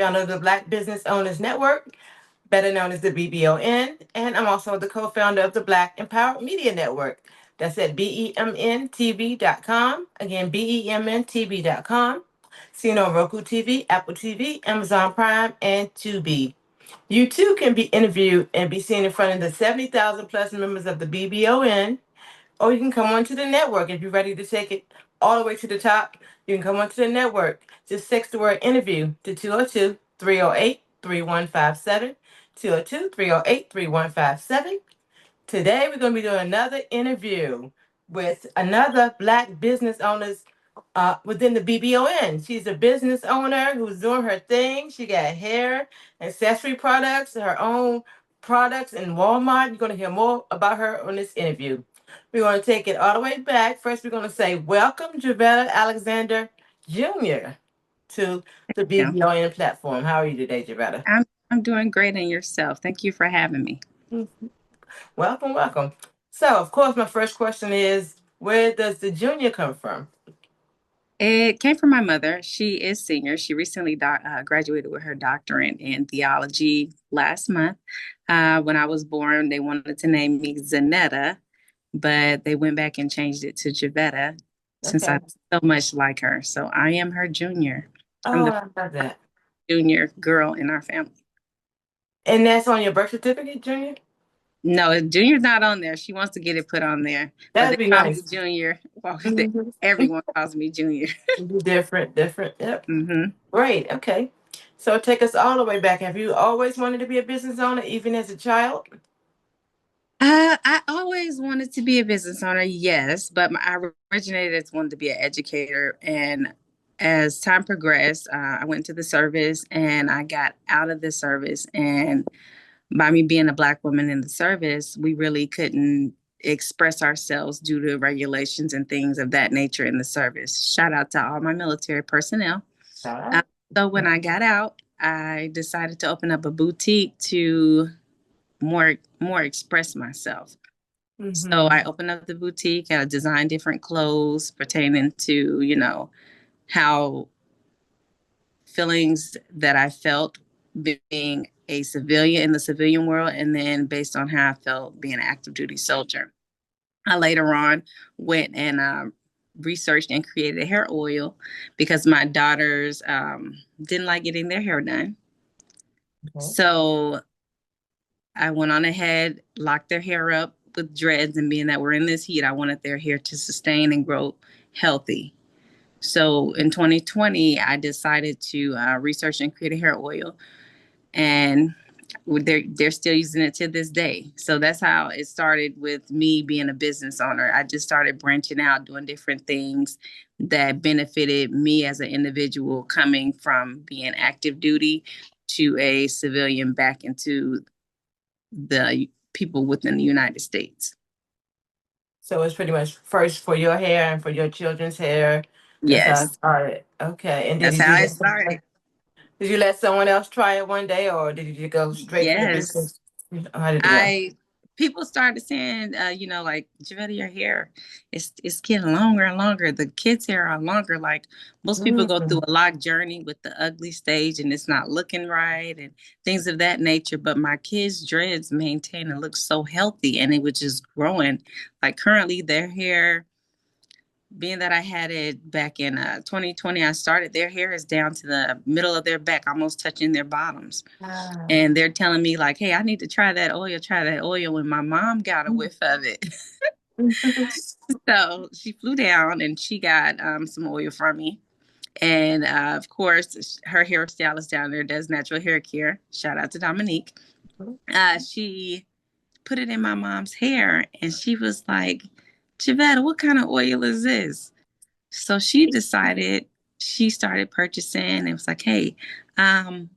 founder of the Black Business Owners Network, better known as the BBON, and I'm also the co-founder of the Black Empowered Media Network. That's at BEMNTV.com. Again, BEMNTV.com. Seen on Roku TV, Apple TV, Amazon Prime, and Tubi. You too can be interviewed and be seen in front of the 70,000 plus members of the BBON, or you can come onto the network if you're ready to take it all the way to the top. You can come onto the network. Just text the word interview to 202-308-3157. 202-308-3157. Today we're going to be doing another interview with another Black business owners within the BBON. She's a business owner who's doing her thing. She got hair, accessory products, her own products in Walmart. You're going to hear more about her on this interview. We're going to take it all the way back. First, we're going to say, welcome, Javetta Alexander Jr. to the Yeah, BBON platform. How are you today, Javetta? I'm doing great and yourself. Thank you for having me. Welcome, welcome. So, of course, my first question is, where does the junior come from? It came from my mother. She is senior. She recently graduated with her doctorate in theology last month. When I was born, they wanted to name me Zanetta, but they went back and changed it to Javetta since Okay. I'm so much like her. So I am her junior. I'm Oh, the I love that. junior girl in our family. And that's on your birth certificate, Junior? No, Junior's not on there. She wants to get it put on there, but That'd they be call me nice. Junior. Well, Mhm. everyone calls me Junior. Different, different. Yep. hmm Great. Okay. So take us all the way back. Have you always wanted to be a business owner, even as a child? I always wanted to be a business owner, yes, but I originated as wanted to be an educator. And as time progressed, I went to the service and I got out of the service. And by me being a Black woman in the service, we really couldn't express ourselves due to regulations and things of that nature in the service. Shout out to all my military personnel. All Uh, right. so when I got out, I decided to open up a boutique to more express myself. So Mm-hmm. I opened up the boutique. I designed different clothes pertaining to, how feelings that I felt being a civilian in the civilian world, and then based on how I felt being an active duty soldier. I later on went and researched and created a hair oil because my daughters didn't like getting their hair done. Okay. So I went on ahead, locked their hair up with dreads, and being that we're in this heat, I wanted their hair to sustain and grow healthy. So in 2020, I decided to research and create a hair oil, and they're still using it to this day. So that's how it started with me being a business owner. I just started branching out, doing different things that benefited me as an individual, coming from being active duty to a civilian back into the people within the United States. So it's pretty much first for your hair and for your children's hair. That's how it Yes, started. Okay. And that's how it started. did you let someone else try it one day, or did you go straight for the Yes. business? How did it go? I People started saying, like Javetta, your hair, it's getting longer and longer. The kids' hair are longer. Like most people go through Mm. a lot journey with the ugly stage, and it's not looking right and things of that nature. But my kids' dreads maintain and look so healthy, and it was just growing. Like currently, their hair, being that I had it back in 2020, I started. Their hair is down to the middle of their back, almost touching their bottoms, Ah. and they're telling me like, "Hey, I need to try that oil." When my mom got a whiff of it, so she flew down and she got some oil from me. And of course, her hairstylist down there does natural hair care. Shout out to Dominique. She put it in my mom's hair, and she was like, "Javetta, what kind of oil is this?" So she decided, she started purchasing and it was like, "Hey, um,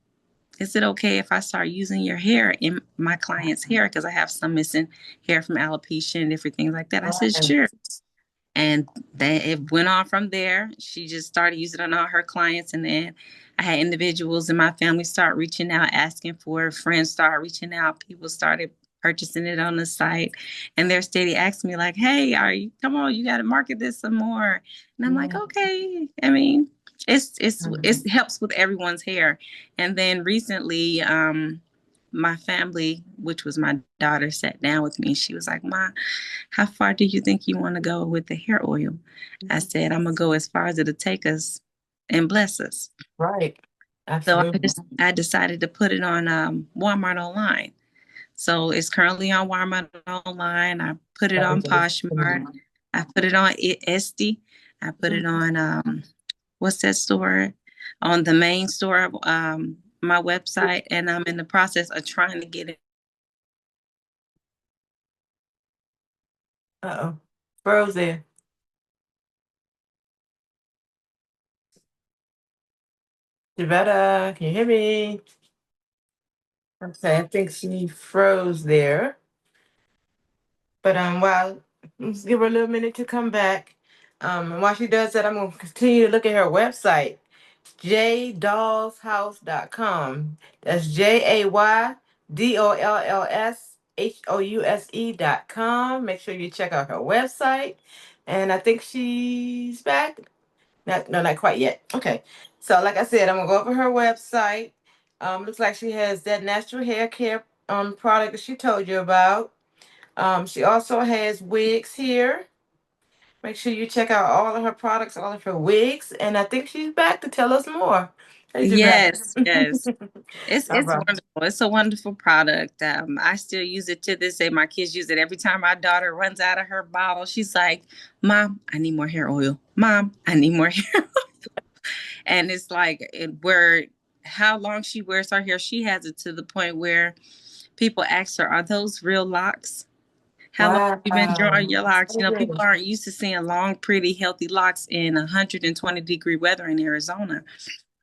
is it okay if I start using your hair in my client's hair? Because I have some missing hair from alopecia and different things like that." I said, Right. "Sure." And then it went on from there. She just started using it on all her clients. And then I had individuals in my family start reaching out, asking for it. Friends start reaching out. People started purchasing it on the site. And they're steady asking me, like, "Hey, come on, you got to market this some more." And I'm like, Yeah. "Okay." I mean, It helps with everyone's hair. And then recently, my family, which was my daughter, sat down with me. She was like, "Ma, how far do you think you want to go with the hair oil?" I said, "I'm gonna go as far as it'll take us and bless us." Right. So Absolutely. I decided to put it on Walmart online. So it's currently on Walmart online. I put it on Poshmark. I put it on Etsy. I put it on what's that store? On the main store of my website, and I'm in the process of trying to get it. Uh-oh. Froze there. Javetta, can you hear me? Okay, I think she froze there. But while let's give her a little minute to come back. And while she does that, I'm gonna continue to look at her website, jdollshouse.com. That's JAYDOLLSHOUSE.com. Make sure you check out her website. And I think she's back. Not, no, not quite yet. Okay. So like I said, I'm gonna go over her website. Looks like she has that natural hair care product that she told you about. She also has wigs here. Make sure you check out all of her products, all of her wigs, and I think she's back to tell us more. Hey, Javette. Yes, yes. All It's right. wonderful. It's a wonderful product. I still use it to this day. My kids use it every time my daughter runs out of her bottle. She's like, "Mom, I need more hair oil. Mom, I need more hair." And it's like where how long she wears her hair, she has it to the point where people ask her, "Are those real locks? How long have you been drawing Wow. your locks?" You know, people Okay. aren't used to seeing long, pretty, healthy locks in 120-degree weather in Arizona.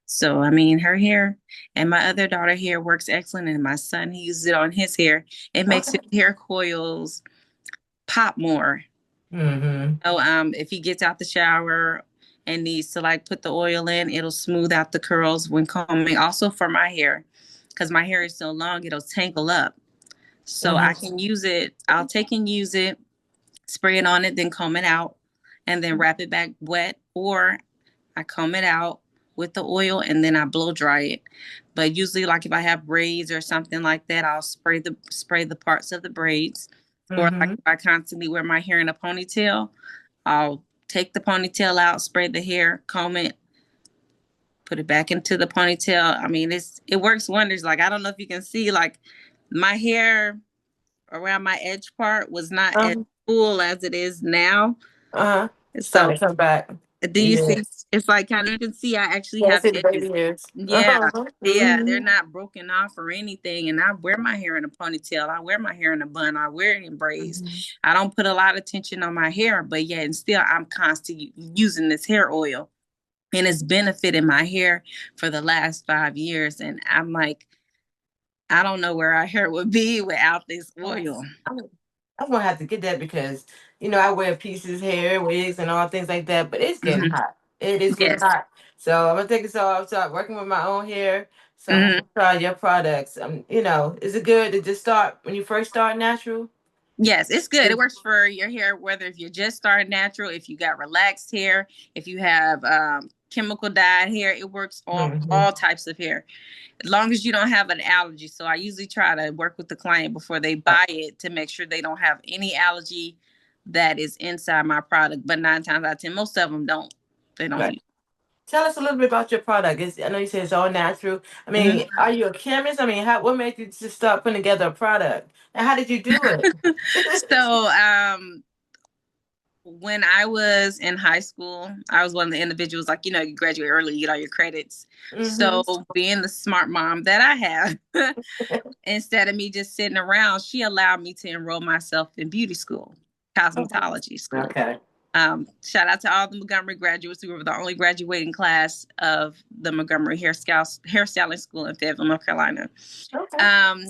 So, I mean, her hair and my other daughter hair works excellent. And my son, he uses it on his hair. It makes his Okay. hair coils pop more. Mm-hmm. So, if he gets out the shower and needs to like put the oil in, it'll smooth out the curls when combing. Also for my hair, because my hair is so long, it'll tangle up. So I Mm-hmm. can use it. I'll take and use it, spray it on it, then comb it out, and then wrap it back wet. Or I comb it out with the oil and then I blow dry it. But usually, like if I have braids or something like that, I'll spray the parts of the braids. Or like Mm-hmm. if I constantly wear my hair in a ponytail, I'll take the ponytail out, spray the hair, comb it, put it back into the ponytail. I mean, it works wonders. Like I don't know if you can see, like my hair around my edge part was not as Uh-huh. full as it is now. Uh-huh. So Starting to come back. do you see? Yes. It's like kind of you can see I actually Yeah, I have see the edges. baby hairs. Yeah, Uh-huh. yeah, they're Mm-hmm. not broken off or anything. And I wear my hair in a ponytail. I wear my hair in a bun. I wear it in braids. Mm-hmm. I don't put a lot of attention on my hair, but yeah, and still I'm constantly using this hair oil. And it's benefited my hair for the last 5 years. And I'm like, I don't know where our hair would be without this oil. I'm, I'm gonna have to get that because I wear pieces, hair, wigs, and all things like that. But it's getting Hmm. hot. It is getting Yes. hot. So I'm gonna take it. So I'll start working with my own hair. So I have Hmm. to try your products. Is it good to just start when you first start natural? Yes, it's good. It works for your hair, whether if you're just starting natural, if you got relaxed hair, if you have chemical dyed hair, it works on Mm-hmm. all types of hair, as long as you don't have an allergy. So I usually try to work with the client before they buy it to make sure they don't have any allergy that is inside my product. But 9 times out of 10, most of them don't. They don't Right. use. Tell us a little bit about your product. I know you said it's all natural. I mean, Mhm. are you a chemist? I mean, what made you just start putting together a product? And how did you do it? So when I was in high school, I was one of the individuals like, you graduate early, you get all your credits. Mm-hmm. So being the smart mom that I have, instead of me just sitting around, she allowed me to enroll myself in beauty school, cosmetology school. Okay. Shout out to all the Montgomery graduates. We were the only graduating class of the Montgomery hairstyling school in Fayetteville, North Carolina. Okay. Um,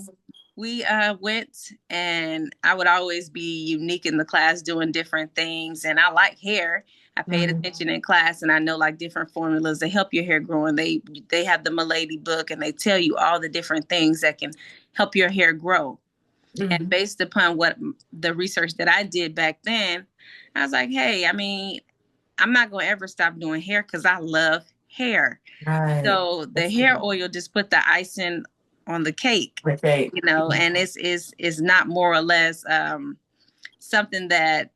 we went, and I would always be unique in the class doing different things. And I like hair. I paid Mm-hmm. attention in class, and I know like different formulas that help your hair grow. And they have the Milady book, and they tell you all the different things that can help your hair grow. And Mm-hmm. based upon what the research that I did back then, I was like, hey, I mean, I'm not going to ever stop doing hair because I love hair. Right. So the That's hair good. oil just put the icing on the cake, Okay. and it's not more or less something that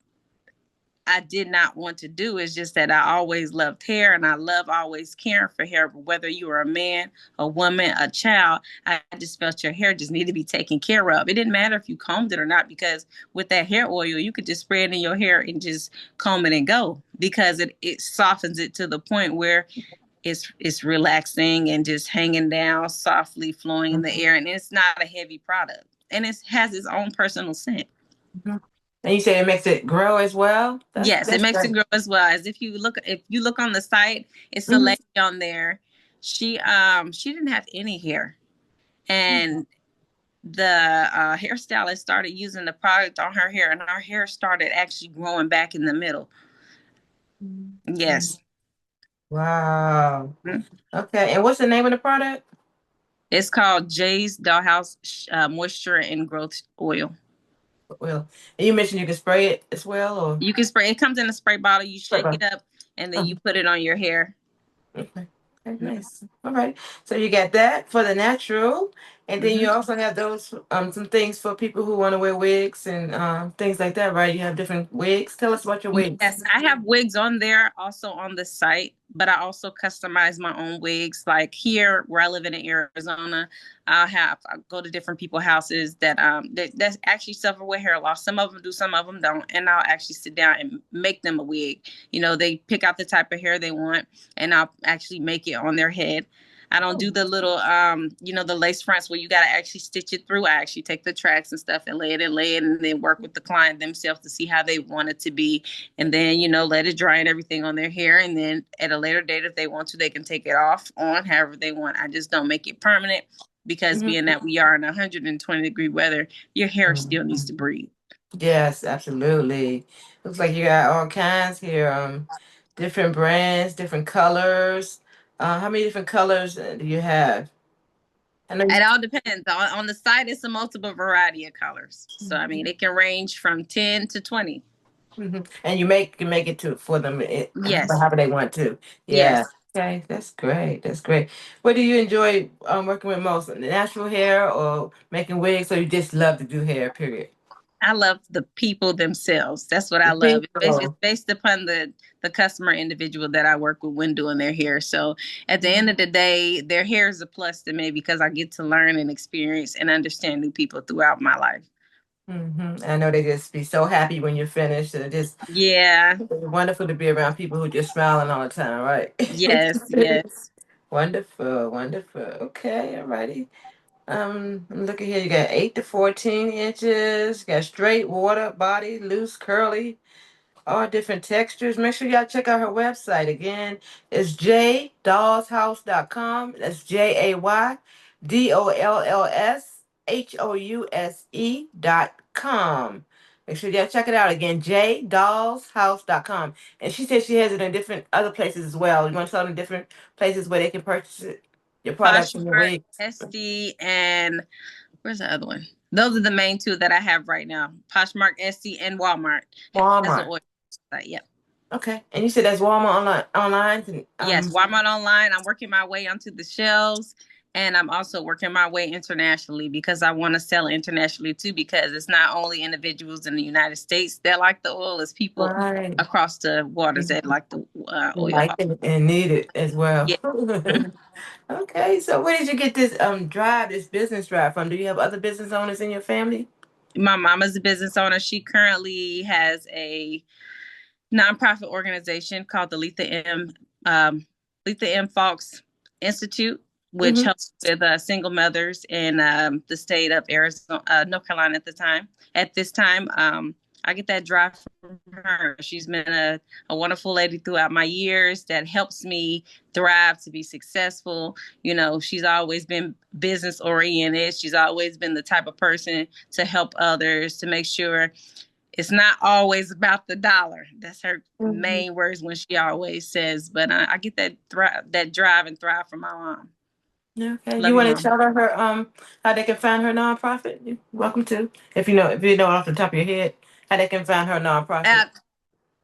I did not want to do. It's just that I always loved hair and I love always caring for hair. But whether you were a man, a woman, a child, I just felt your hair just needed to be taken care of. It didn't matter if you combed it or not, because with that hair oil, you could just spray it in your hair and just comb it and go, because it softens it to the point where it's relaxing and just hanging down softly, flowing in the Mhm. air. And it's not a heavy product. And it has its own personal scent. Mhm. And you say it makes it grow as well? Yes, it That's makes it great. grow as well. As if you look on the site, it's a Mhm. lady on there. She didn't have any hair, and the hairstylist started using the product on her hair, and her hair started actually growing back in the middle. Mhm. Yes. Wow. Okay. And what's the name of the product? It's called Jay's Dollhouse Moisture and Growth Oil. Well, and you mentioned you can spray it as well, or You can spray. It comes in a spray bottle. You shake okay. it up, and then you put it on your hair. Okay. Okay, nice. All right. So you got that for the natural, and then you Mm-hmm. also have those some things for people who want to wear wigs and things like that, right? You have different wigs. Tell us about your wigs. Yes, I have wigs on there also on the site, but I also customize my own wigs. Like here where I live in Arizona, I go to different people's houses that actually suffer with hair loss. Some of them do, some of them don't, and I'll actually sit down and make them a wig. They pick out the type of hair they want, and I'll actually make it on their head. I don't do the little the lace fronts where you gotta actually stitch it through. I actually take the tracks and stuff and lay it and then work with the client themselves to see how they want it to be, and then let it dry and everything on their hair, and then at a later date, if they want to, they can take it off on however they want. I just don't make it permanent, because being Mhm. that we are in 120-degree weather, your hair still needs Mhm. to breathe. Yes, absolutely. Looks like you got all kinds here. Different brands, different colors. How many different colors do you have? I know. It all depends. On the site, it's a multiple variety of colors, so I mean Mhm. it can range from 10 to 20. And you make it to for them Yes. however they want to. Yeah. Yes. Okay, that's great. That's great. What do you enjoy working with most? Natural hair or making wigs, or you just love to do hair? Period. I love the people themselves. That's what I The love. It's people. based upon the customer individual that I work with when doing their hair. So at the end of the day, their hair is a plus to me, because I get to learn and experience and understand new people throughout my life. I know they just be so happy when you're finished. And just Yeah. it's wonderful to be around people who just smiling all the time, Yes. right? Yes. Wonderful, wonderful. Okay, all righty. Look at here. You got 8 to 14 inches. You got straight water body, loose, curly, all different textures. Make sure y'all check out her website. Again, it's jdollshouse.com. That's JAYDOLLSHOUSE.com. Make sure y'all check it out again, jdollshouse.com. And she said she has it in different other places as well. You want to tell them different places where they can purchase it, your products and your Poshmark, wigs? SD, and where's the other one? Those are the main two that I have right now. Poshmark, SD, and Walmart has an Walmart. oil site. Yep. Okay. And you said that's Walmart online and Yes, Walmart online. I'm working my way onto the shelves, and I'm also working my way internationally, because I want to sell internationally too. Because it's not only individuals in the United States that like the oil; it's people right. across the waters that like the oil. Like and need it as well. Yeah. Okay, so where did you get this this business drive from? Do you have other business owners in your family? My mama's a business owner. She currently has a nonprofit organization called the um, Letha M. Fox Institute, which Mm-hmm. helps with single mothers in the state of Arizona, North Carolina at the time. At this time, I get that drive from her. She's been a wonderful lady throughout my years that helps me thrive to be successful. She's always been business oriented. She's always been the type of person to help others, to make sure it's not always about the dollar. That's her Mm-hmm. main words when she always says. But I get that drive and thrive from my mom. Okay, Love you you, want to mom. tell her how they can find her nonprofit? You're welcome to. If you know off the top of your head how they can find her nonprofit. Uh,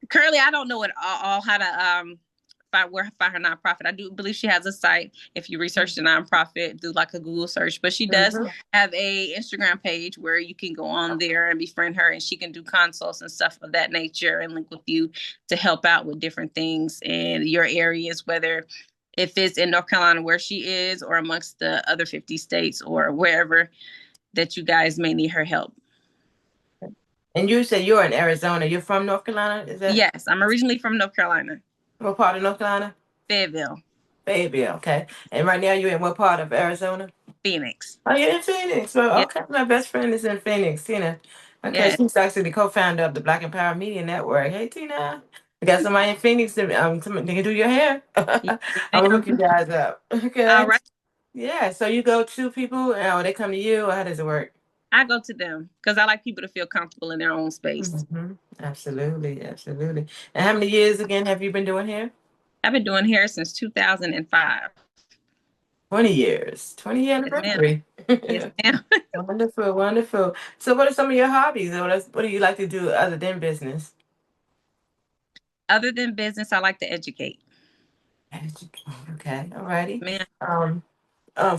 Currently, I don't know it all how to find her nonprofit. I do believe she has a site. If you research the nonprofit, do like a Google search. But she does Mhm. have a Instagram page where you can go on there and befriend her, and she can do consults and stuff of that nature and link with you to help out with different things in your areas, whether if it's in North Carolina where she is or amongst the other 50 states or wherever that you guys may need her help. And you said you're in Arizona. You're from North Carolina? Is that Yes, I'm originally from North Carolina, what part of North Carolina? Fayetteville, Fayetteville, okay. And right now you're in what part of Arizona? Phoenix. Oh, you're in Phoenix. Well, Yeah, okay. My best friend is in Phoenix, Tina. Okay, yeah. she's actually the co-founder of the Black Empower Media Network. Hey, Tina. We got somebody in Phoenix they can do your hair. Yes, I'm gonna hook you ma'am. guys up. All Okay. right. Yeah. So you go to people, or they come to you, or how does it work? I go to them because I like people to feel comfortable in their own space. Absolutely, absolutely. And how many years again have you been doing hair? I've been doing hair since 2005. 20 years. 20-year Yes, ma'am. anniversary. Yes, ma'am. Wonderful, wonderful. So what are some of your hobbies? What do you like to do other than business? Other than business, I like to educate. Okay, all righty. Man, Um,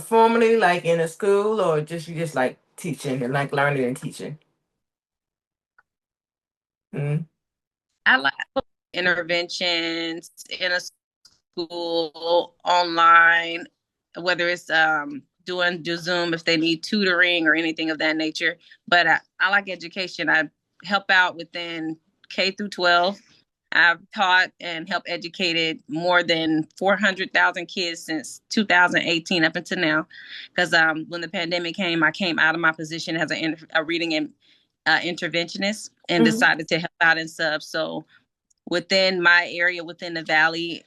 formally, like in a school, or just you just like teaching and like learning and teaching? Mm. I like interventions in a school, online, whether it's do Zoom if they need tutoring or anything of that nature. But I like education. I help out within K through 12. I've taught and helped educated more than 400,000 kids since 2018 up until now. Because when the pandemic came, I came out of my position as a reading and interventionist and Mhm. decided to help out and sub. So within my area, within the valley,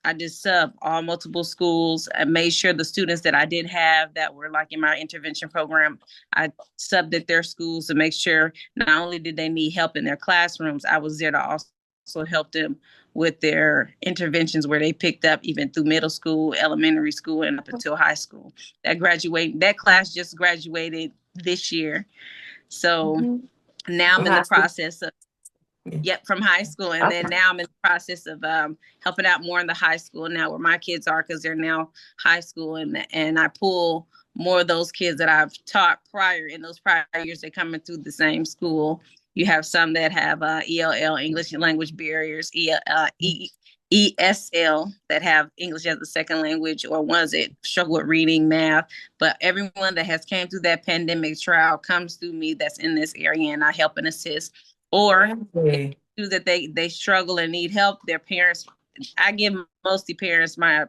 I did sub all multiple schools. I made sure the students that I did have that were like in my intervention program, I subbed at their schools to make sure not only did they need help in their classrooms, I was there to also help them with their interventions where they picked up even through middle school, elementary school, and up until high school. That class just graduated this year. So Mhm. now I'm From in the high school. process of Yeah. Yep, from high school. And then Okay. now I'm in the process of helping out more in the high school now where my kids are because they're now high school. And I pull more of those kids that I've taught prior in those prior years. They're coming through the same school. You have some that have ELL, English language barriers, ESL, that have English as a second language, or ones that struggle with reading, math. But everyone that has came through that pandemic trial comes through me that's in this area, and I help and assist. Or Really? that they struggle and need help, their parents, I give mostly parents my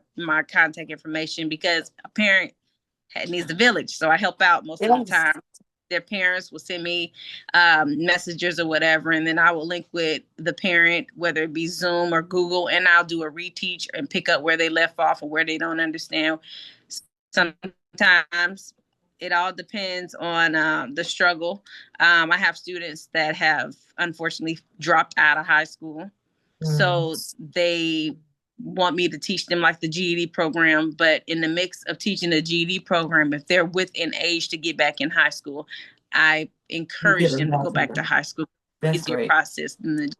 contact information because a parent needs a village, so I help out most of the Yes. time. Their parents will send me messages or whatever, and then I will link with the parent, whether it be Zoom or Google, and I'll do a reteach and pick up where they left off or where they don't understand. Sometimes it all depends on the struggle. I have students that have unfortunately dropped out of high school, Mm. so they want me to teach them like the GED program. But in the mix of teaching the GED program, if they're within age to get back in high school, I You give encourage them them to go back to back to them. high school. That's Easier great. process than the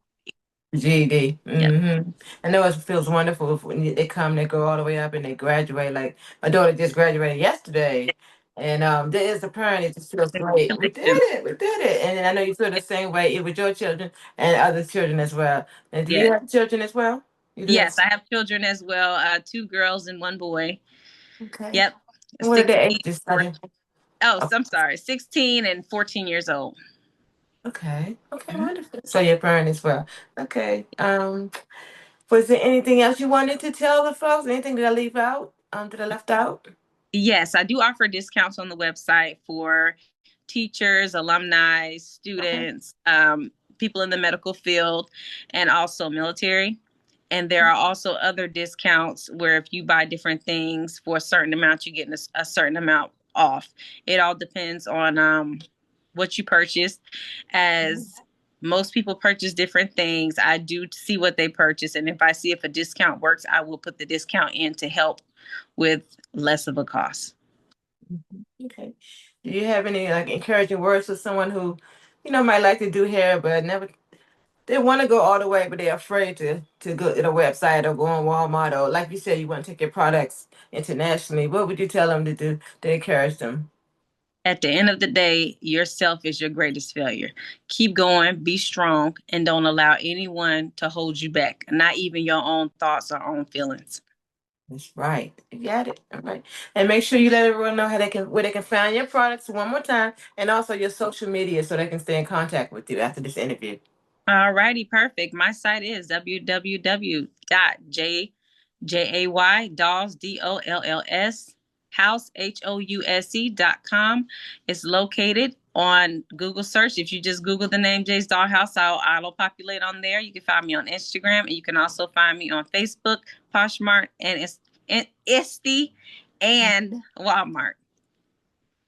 GED. yeah. I know it feels wonderful when they come, they go all the way up and they graduate. Like my daughter just graduated yesterday, and there is a parent. It just feels great. We did Congratulations. it. We did it. And I know you feel the same way with your children and other children as well. And do you Yeah. have children as well? You do have. Yes, I have children as well. Two girls and one boy. Okay. Yep. And what are their 16. ages? Are they? Oh, Oh, I'm sorry. 16 and 14 years old. okay. Okay. Mhm. Wonderful. So your parent as well. Okay. Was there anything else you wanted to tell the folks? Anything that I leave out? That I left out? Yes, I do offer discounts on the website for teachers, alumni, Okay. students, people in the medical field, and also military. And there are also other discounts where if you buy different things for a certain amount, you get a certain amount off. It all depends on what you purchased. As most people purchase different things, I do see what they purchase. And if I see if a discount works, I will put the discount in to help with less of a cost. Okay. Do you have any like encouraging words for someone who, might like to do hair but never they want to go all the way, but they're afraid to go to the website or go on Walmart, or like you said, you want to take your products internationally. What would you tell them to do to encourage them? At the end of the day, yourself is your greatest failure. Keep going, be strong, and don't allow anyone to hold you back, not even your own thoughts or own feelings. That's right. You got it. All right. And make sure you let everyone know how they can where they can find your products one more time, and also your social media so they can stay in contact with you after this interview. All righty, perfect. My site is www.jay dolls dolls house house.com. It's located on Google search. If you just Google the name Jay's Doll House, I'll auto populate on there. You can find me on Instagram, and you can also find me on Facebook, Poshmark, and Etsy, and Walmart.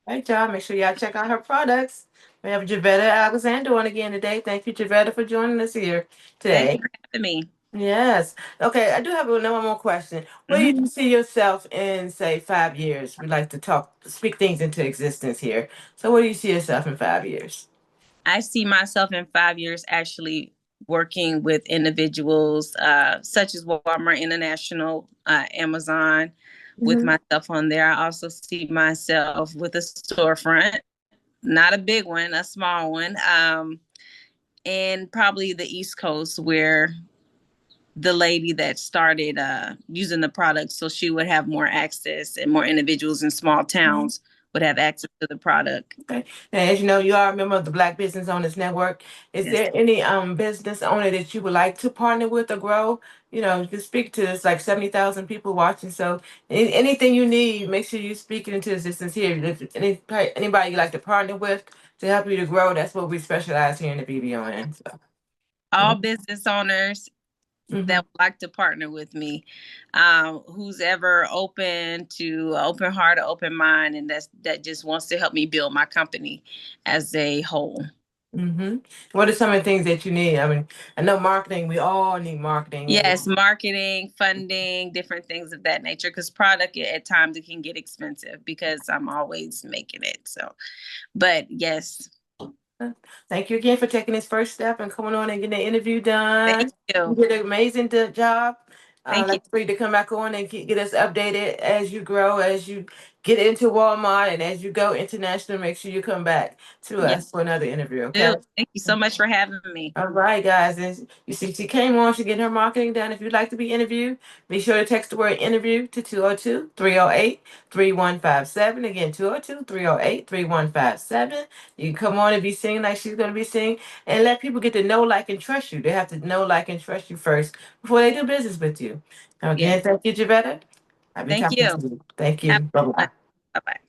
All right, y'all. Make sure y'all check out her products. We have Javetta Alexander on again today. Thank you, Javetta, for joining us here Thank you today. for having me. Yes. Okay, I do have one more question. Where do Mhm. you see yourself in, say, 5 years? We like to speak things into existence here. So, where do you see yourself in 5 years? I see myself in 5 years actually working with individuals such as Walmart International, Amazon, with Mm-hmm. myself on there. I also see myself with a storefront, not a big one, a small one, and probably the East Coast where the lady that started using the product so she would have more access and more individuals in small towns would have access to the product. Okay. And as you know, you are a member of the Black Business Owners Network. Is Yes. there any business owner that you would like to partner with or grow? You know, you can speak to us like 70,000 people watching. So anything you need, make sure you speak it into existence here. If anybody you like to partner with to help you to grow, that's what we specialize here in the BBON. So, All business owners mm-hmm. that would like to partner with me, who's ever open to open heart, open mind, and that just wants to help me build my company as a whole. Mm-hmm. What are some of the things that you need? I mean, I know marketing, we all need marketing. Yes, marketing, funding, different things of that nature. Because product at times it can get expensive because I'm always making it. So, but yes, Thank you again for taking this first step and coming on and getting the interview thank done. You you, did an amazing job. thank you. Let's for you to come back on and get us updated as you grow, as you get into Walmart, and as you go international. Make sure you come back to Yes, us for another interview, do. okay? Thank you so much for having me. All right, guys. And you see, she came on. She's getting her marketing done. If you'd like to be interviewed, be sure to text the word interview to 202-308-3157. Again, 202-308-3157. You can come on and be singing like she's going to be singing, and let people get to know, like, and trust you. They have to know, like, and trust you first before they do business with you. Now, Yes, again, thank you, Javetta. I'll be thank talking you. to you. Thank Have you. a good one. Bye-bye. Bye bye.